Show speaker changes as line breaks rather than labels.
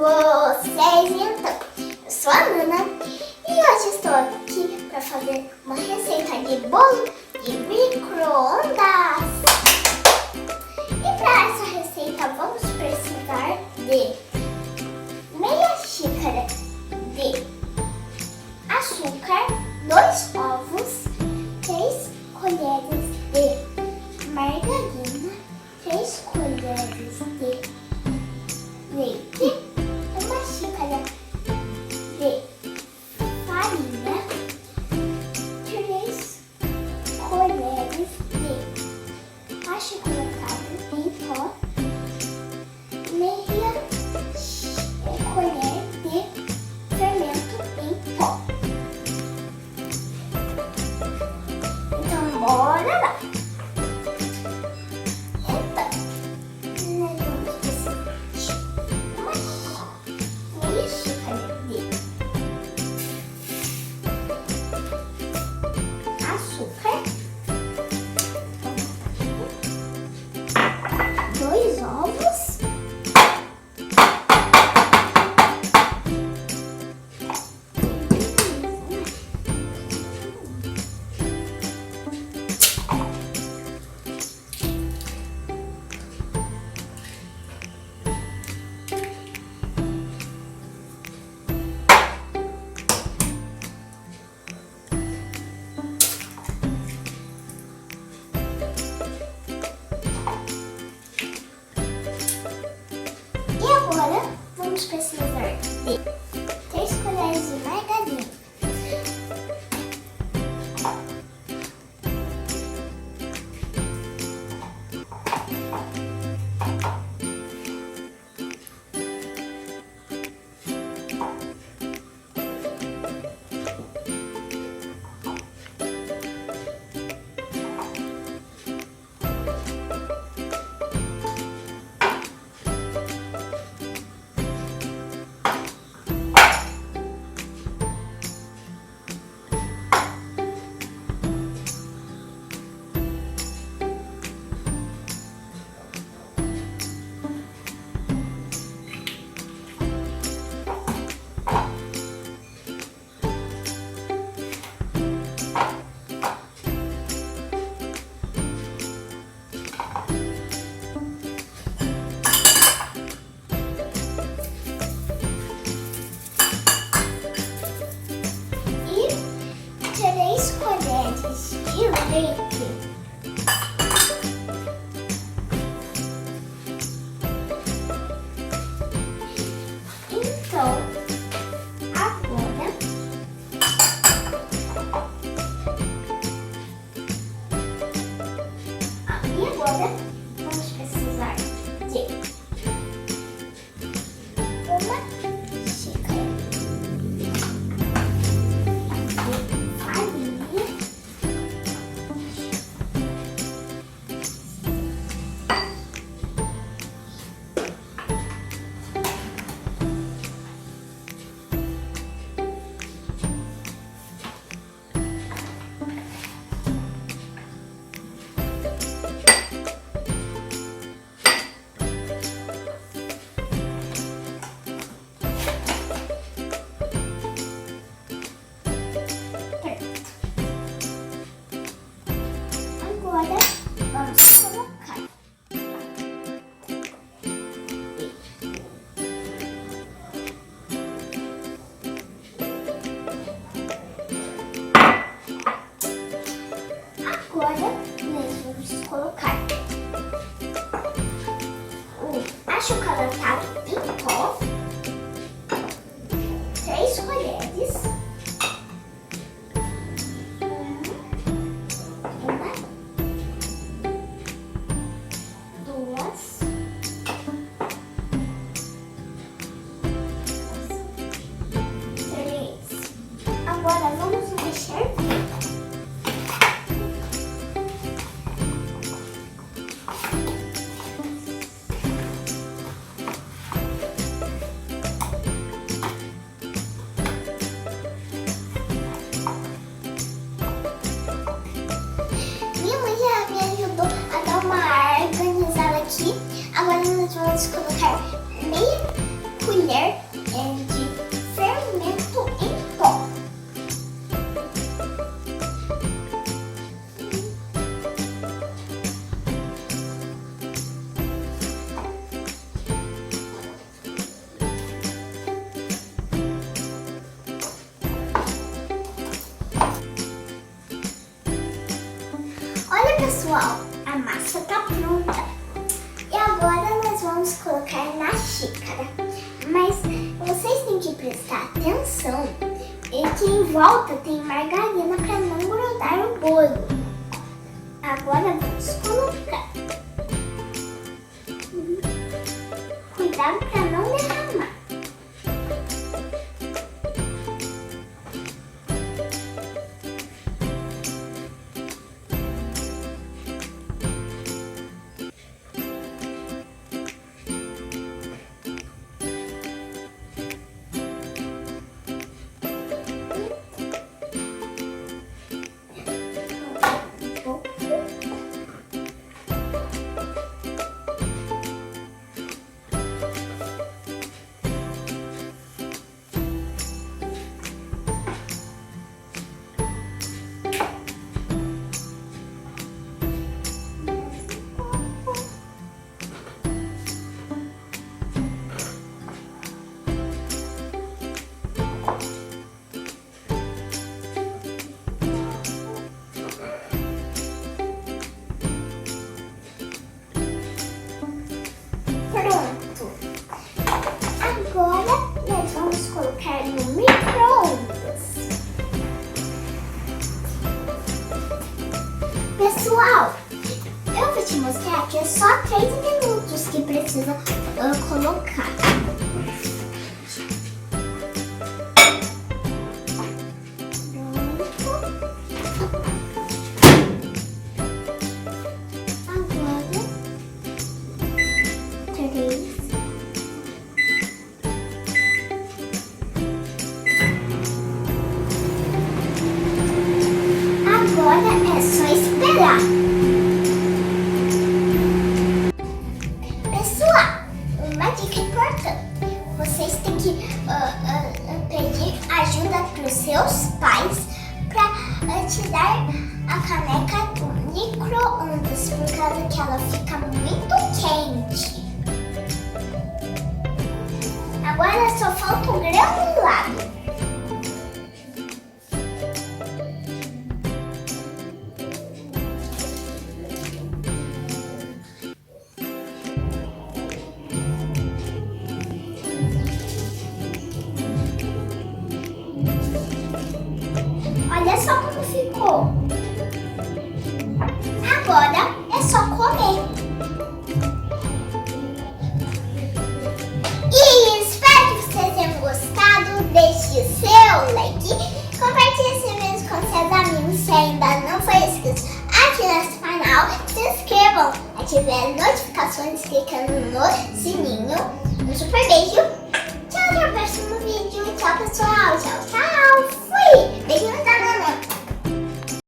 vocês? Então, eu sou a Nana e hoje estou aqui para fazer uma receita de bolo de micro-ondas. E para essa receita vamos precisar de meia xícara de açúcar, 2 ovos, 3 colheres de margarina, 3 colheres de leite, 1 xícara de farinha, 3 colheres de achocolatado em pó, meia colher de fermento em pó. Então bora lá! Agora vamos precisar de 3 colheres de margarina, de leite. Então, agora vamos precisar de 1 xícara de farinha, 1 achocolatado em pó, 3 colheres, 2, 3. Agora vamos mexer bem. Agora nós vamos colocar meia colher de fermento em pó. Olha, pessoal, a massa tá pronta. E agora nós vamos colocar na xícara. Mas vocês têm que prestar atenção que em volta tem margarina para não grudar o bolo. Agora vamos colocar. Cuidado para não derramar. Agora nós vamos colocar no microondas. Pessoal, eu vou te mostrar que é só 3 minutos que precisa colocar. Agora é só esperar. Pessoal, uma dica importante. Vocês têm que pedir ajuda para os seus pais para tirar a caneca do micro-ondas, por causa que ela fica muito quente. Agora só falta o granulado. Olha só como ficou. Agora é só comer. E espero que vocês tenham gostado. Deixe o seu like, compartilhe esse vídeo com seus amigos. Se ainda não for inscrito aqui nesse canal, se inscrevam, ativem as notificações clicando no sininho. Um super beijo. Tchau, até o próximo vídeo. Tchau, pessoal. Tchau, tchau. Fui. Beijinhos da mamãe.